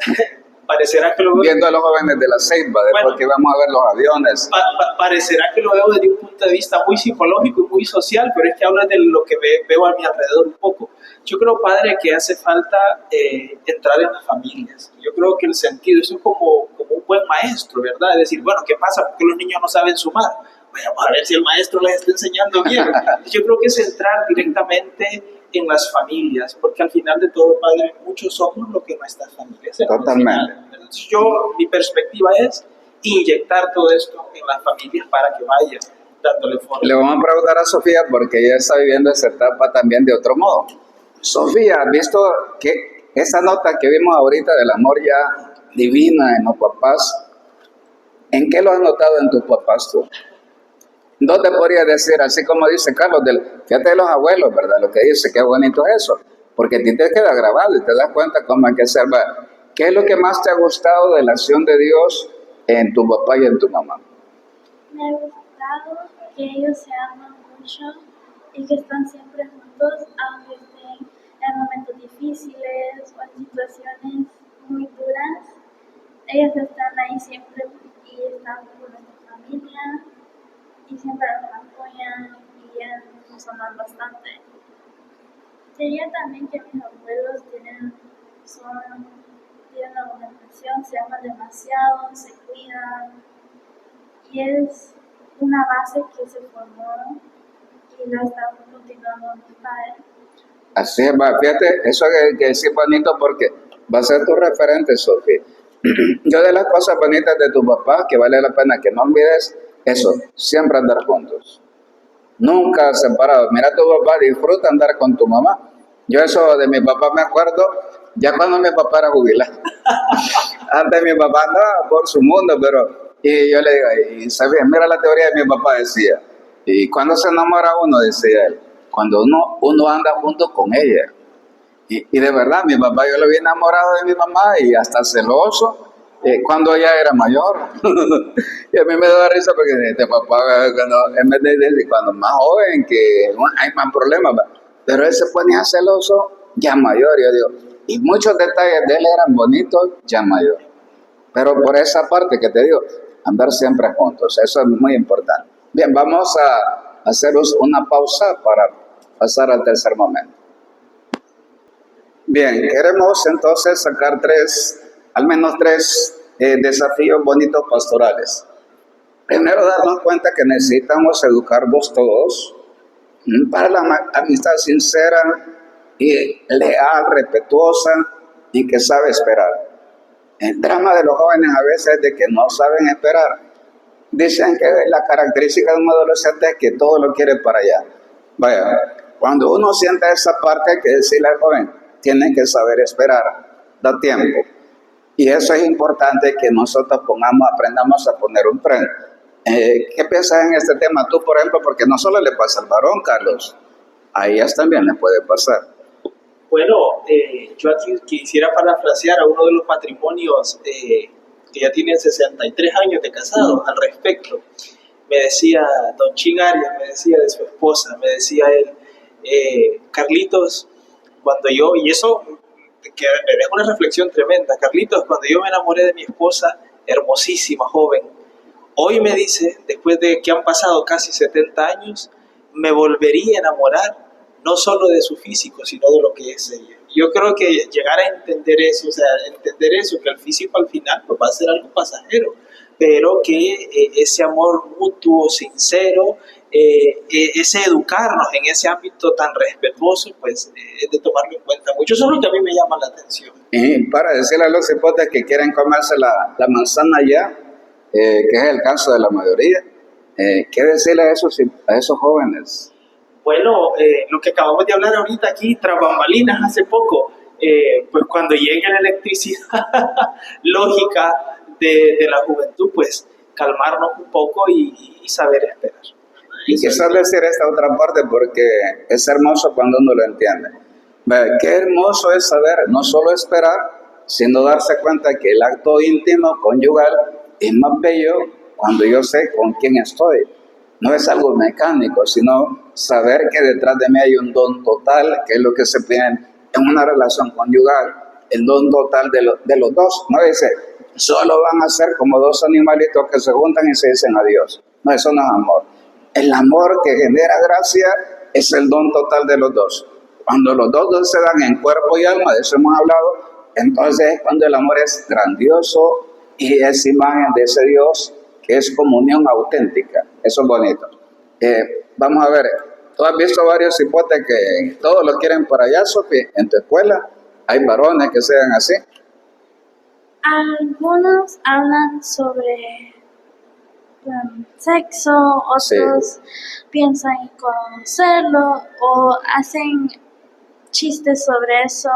parecerá que lo veo...
Viendo a los jóvenes de la Ceiba, después que vamos a ver los aviones.
Parecerá que lo veo desde un punto de vista muy psicológico y muy social, pero es que habla de lo que veo a mi alrededor un poco. Yo creo, padre, que hace falta entrar en las familias. Yo creo que el sentido, eso es como un buen maestro, ¿verdad? Es decir, bueno, ¿qué pasa? ¿Por qué los niños no saben sumar? Vamos a ver si el maestro les está enseñando bien. Yo creo que es entrar directamente en las familias, porque al final de todo, padre, muchos somos lo que nuestras familias son.
Totalmente.
Entonces mi perspectiva es inyectar todo esto en las familias para que vayan dándole forma.
Le vamos a preguntar a Sofía, porque ella está viviendo esa etapa también de otro modo. Sofía, ¿has visto que esa nota que vimos ahorita del amor ya divina en los papás? ¿En qué lo has notado en tus papás tú? No te podría decir, así como dice Carlos, fíjate de los abuelos, ¿verdad? Lo que dice, qué bonito es eso, porque a ti te queda grabado y te das cuenta cómo hay que ser. ¿Qué es lo que más te ha gustado de la acción de Dios en tu papá y en tu mamá?
Me ha gustado que ellos se aman mucho y que están siempre juntos, aunque estén en momentos difíciles o en situaciones muy duras. Ellos están ahí siempre y están con nuestra familia y siempre nos apoyan y nos aman bastante. Quería también que mis abuelos tienen una buena relación, se aman demasiado, se cuidan, y es una base que se formó y la estamos continuando mis padres.
Así es, fíjate, eso que decir bonito, porque va a ser tu referente, Sofía. Yo, de las cosas bonitas de tu papá, que vale la pena que no olvides, eso, siempre andar juntos, nunca separados. Mira, tu papá disfruta andar con tu mamá. Yo eso de mi papá me acuerdo ya cuando mi papá era jubilado. Antes mi papá andaba por su mundo, y yo le digo, y sabía, mira la teoría de mi papá, decía, y cuando se enamora uno, decía él, cuando uno anda junto con ella. Y de verdad, mi papá, yo lo vi enamorado de mi mamá y hasta celoso cuando ella era mayor. Y a mí me daba risa porque este papá, en vez de decir, cuando más joven, que hay más problemas, ¿va? Pero él se ponía celoso ya mayor, yo digo. Y muchos detalles de él eran bonitos ya mayor. Pero por esa parte que te digo, andar siempre juntos, eso es muy importante. Bien, vamos a hacer una pausa para pasar al tercer momento. Bien, queremos entonces sacar al menos tres desafíos bonitos pastorales. Primero, darnos cuenta que necesitamos educarnos todos para la amistad sincera y leal, respetuosa y que sabe esperar. El drama de los jóvenes a veces es de que no saben esperar. Dicen que la característica de un adolescente es que todo lo quiere para allá. Vaya, cuando uno siente esa parte hay que decirle al joven, tiene que saber esperar, da tiempo. Y eso es importante que nosotros aprendamos a poner un freno. ¿Qué piensas en este tema tú, por ejemplo? Porque no solo le pasa al varón, Carlos, a ellas también le puede pasar.
Bueno, yo aquí quisiera parafrasear a uno de los matrimonios que ya tienen 63 años de casados al respecto. Me decía don Chingarias, me decía de su esposa, me decía él, Carlitos, cuando yo, y eso que es una reflexión tremenda, Carlitos, cuando yo me enamoré de mi esposa, hermosísima, joven, hoy me dice, después de que han pasado casi 70 años, me volvería a enamorar no solo de su físico, sino de lo que es ella. Yo creo que llegar a entender eso, que el físico al final pues, va a ser algo pasajero, pero que ese amor mutuo, sincero, ese educarnos en ese ámbito tan respetuoso, pues es de tomarlo en cuenta mucho. Eso es lo que a mí me llama la atención.
Y para decirle a los hipotes que quieren comerse la manzana ya, que es el caso de la mayoría, ¿qué decirle a esos jóvenes?
Bueno, lo que acabamos de hablar ahorita aquí, tras bambalinas hace poco, pues cuando llegue la electricidad lógica de la juventud, pues calmarnos un poco y saber esperar.
Y quizás decir esta otra parte porque es hermoso cuando uno lo entiende. Qué hermoso es saber no solo esperar, sino darse cuenta que el acto íntimo, conyugal, es más bello cuando yo sé con quién estoy. No es algo mecánico, sino saber que detrás de mí hay un don total, que es lo que se pide en una relación conyugal, el don total de los dos. No dice, solo van a ser como dos animalitos que se juntan y se dicen adiós. No, eso no es amor. El amor que genera gracia es el don total de los dos. Cuando los dos se dan en cuerpo y alma, de eso hemos hablado, entonces es cuando el amor es grandioso y es imagen de ese Dios que es comunión auténtica. Eso es bonito. Vamos a ver, tú has visto varios hipotes que todos lo quieren para allá, Sofi, en tu escuela. Hay varones que sean así.
Algunos hablan sobre sexo, otros piensan en conocerlo o hacen chistes sobre eso.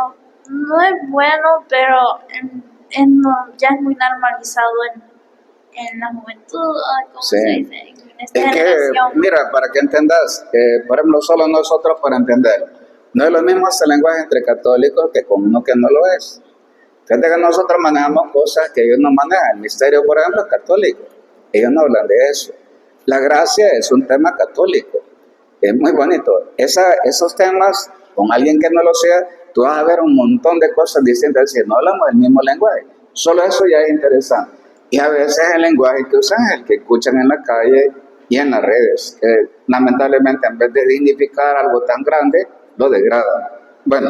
No es bueno, pero ya es muy normalizado en la juventud, como se dice, en esta generación.
Mira, para que entendas, por ejemplo, solo nosotros para entender, no es lo mismo ese lenguaje entre católicos que con uno que no lo es. Fíjate que nosotros manejamos cosas que ellos no manejan. El misterio, por ejemplo, es católico. Ellos no hablan de eso. La gracia es un tema católico. Es muy bonito. Esos temas, con alguien que no lo sea, tú vas a ver un montón de cosas distintas. Es decir, no hablamos del mismo lenguaje. Solo eso ya es interesante. Y a veces el lenguaje que usan es el que escuchan en la calle y en las redes, que lamentablemente en vez de dignificar algo tan grande, lo degradan. Bueno,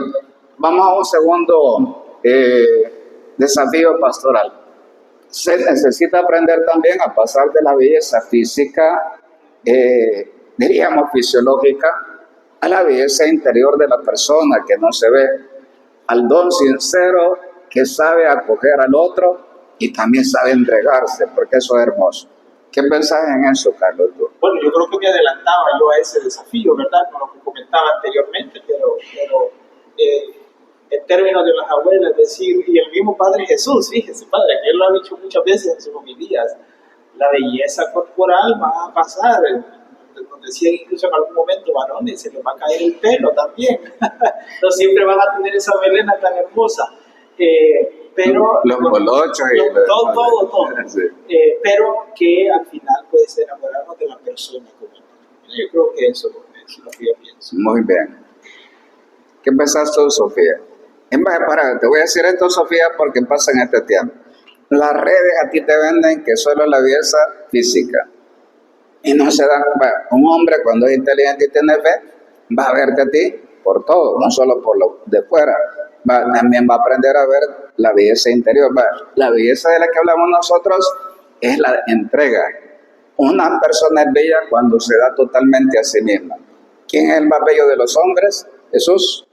vamos a un segundo desafío pastoral. Se necesita aprender también a pasar de la belleza física, diríamos fisiológica, a la belleza interior de la persona que no se ve, al don sincero que sabe acoger al otro y también sabe entregarse, porque eso es hermoso. ¿Qué pensás en eso, Carlos? Tú?
Bueno, yo creo que me adelantaba yo a ese desafío, ¿verdad? Con lo que comentaba anteriormente, pero en términos de las abuelas, es decir, y el mismo Padre Jesús, fíjese, Padre, que Él lo ha dicho muchas veces en sus homilías, la belleza corporal va a pasar, nos decían incluso en algún momento, varones, se les va a caer el pelo también. No siempre van a tener esa melena tan hermosa. Pero
los colochos y
todo.
Sí.
Pero que al final puedes enamorarnos de la persona como tal. Yo creo que eso es lo que yo pienso.
Muy bien. ¿Qué pensaste tú, Sofía? Te voy a decir esto, Sofía, porque pasa en este tiempo. Las redes a ti te venden que solo la belleza física. Y no se dan, un hombre cuando es inteligente y tiene fe, va a verte a ti por todo, no solo por lo de fuera. También va a aprender a ver la belleza interior. La belleza de la que hablamos nosotros es la entrega. Una persona es bella cuando se da totalmente a sí misma. ¿Quién es el más bello de los hombres? Jesús.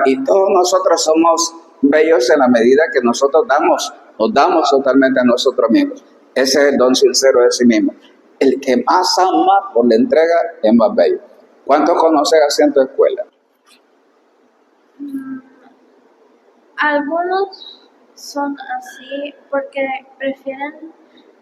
Y todos nosotros somos bellos en la medida que nosotros nos damos totalmente a nosotros mismos. Ese es el don sincero de sí mismo. El que más ama por la entrega es más bello. ¿Cuántos conoces así en tu escuela?
Algunos son así porque prefieren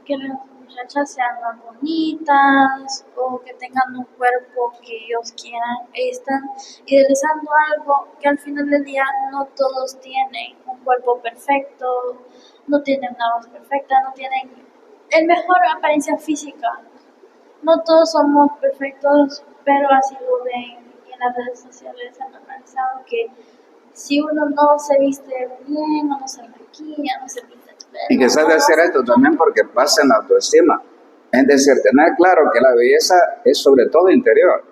que las muchachas sean más bonitas o que tengan un cuerpo que ellos quieran. Están idealizando algo que al final del día no todos tienen un cuerpo perfecto, no tienen una voz perfecta, no tienen el mejor apariencia física. No todos somos perfectos, pero así lo ven y en las redes sociales han analizado que si uno no se viste bien, o no se maquilla, no se pinta el pelo.
Y quizás decir esto también porque pasa en la autoestima. Es decir, tener claro que la belleza es sobre todo interior.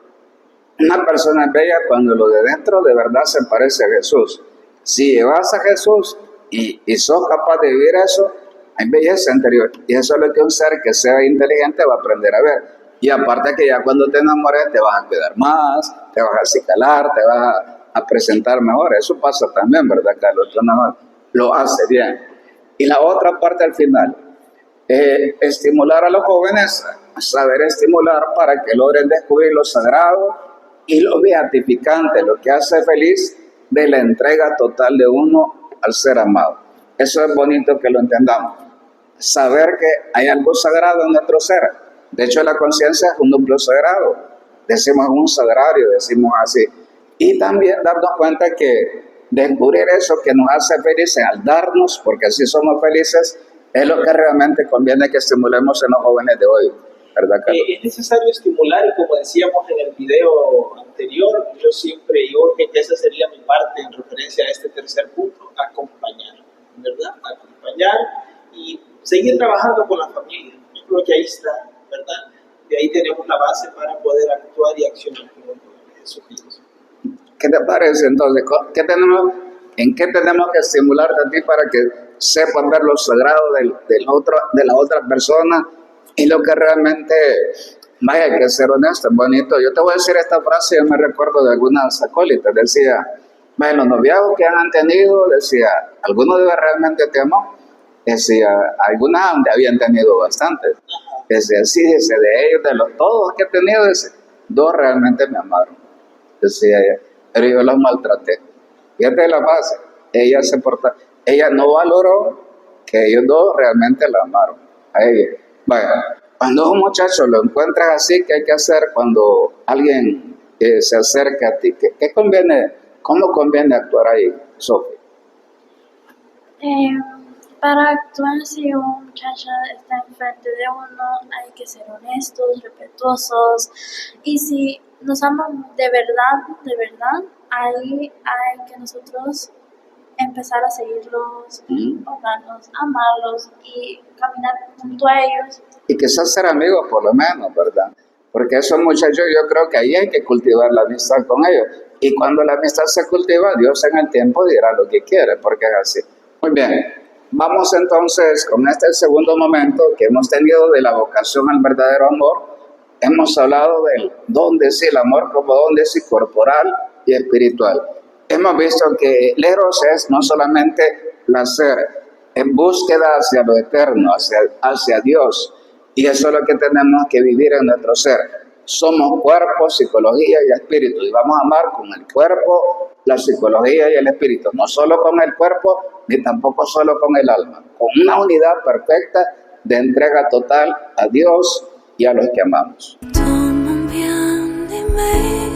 Una persona es bella cuando lo de dentro de verdad se parece a Jesús. Si llevas a Jesús y sos capaz de vivir eso, hay belleza interior. Y eso es lo que un ser que sea inteligente va a aprender a ver. Y aparte que ya cuando te enamores te vas a cuidar más, te vas a acicalar, te vas a presentar mejor. Eso pasa también, ¿verdad, Carlos? Tú no lo hace bien. Y la otra parte al final, estimular a los jóvenes, saber estimular para que logren descubrir lo sagrado y lo beatificante, lo que hace feliz de la entrega total de uno al ser amado. Eso es bonito que lo entendamos. Saber que hay algo sagrado en nuestro ser. De hecho, la conciencia es un núcleo sagrado. Decimos un sagrario, decimos así. Y también darnos cuenta que descubrir eso que nos hace felices al darnos, porque así somos felices, es lo que realmente conviene que estimulemos en los jóvenes de hoy. ¿Verdad, Carlos?
Es necesario estimular y como decíamos en el video anterior, yo siempre digo que esa sería mi parte en referencia a este tercer punto, acompañar, ¿verdad? Acompañar y seguir trabajando con la familia. Yo creo que ahí está, ¿verdad? De ahí tenemos la base para poder actuar y accionar como Jesucristo.
¿Qué te parece entonces? ¿En qué tenemos que estimularte a ti para que sepas ver lo sagrado de la otra persona y lo que realmente, vaya, hay que ser honesto, es bonito? Yo te voy a decir esta frase, yo me recuerdo de algunas acólitas, decía, vaya, los noviazgos que han tenido, decía, ¿alguno de ellos realmente te amó? Decía, algunas habían tenido bastantes. Decía, sí, dice, de ellos, de los todos que he tenido, dice, 2 realmente me amaron. Decía ella, pero yo los maltraté. Fíjate la base, ella no valoró que ellos 2 realmente la amaron a ella. Vaya, cuando un muchacho lo encuentras así, ¿qué hay que hacer cuando alguien se acerca a ti? ¿Qué conviene, cómo conviene actuar ahí, Sofía?
Para actuar si un muchacho está enfrente de uno, hay que ser honestos, respetuosos, y si nos aman de verdad, ahí hay que nosotros empezar a seguirlos, honrarlos, amarlos y caminar junto a ellos.
Y quizás ser amigos por lo menos, ¿verdad? Porque esos muchachos, yo creo que ahí hay que cultivar la amistad con ellos. Y cuando la amistad se cultiva, Dios en el tiempo dirá lo que quiere, porque es así. Muy bien. Vamos entonces con este segundo momento que hemos tenido de la vocación al verdadero amor. Hemos hablado del don de sí, el amor como don de sí corporal y espiritual. Hemos visto que el eros es no solamente placer, en búsqueda hacia lo eterno, hacia Dios. Y eso es lo que tenemos que vivir en nuestro ser. Somos cuerpo, psicología y espíritu. Y vamos a amar con el cuerpo, la psicología y el espíritu. No solo con el cuerpo, ni tampoco solo con el alma. Con una unidad perfecta de entrega total a Dios y a los que amamos.
多么bien的美。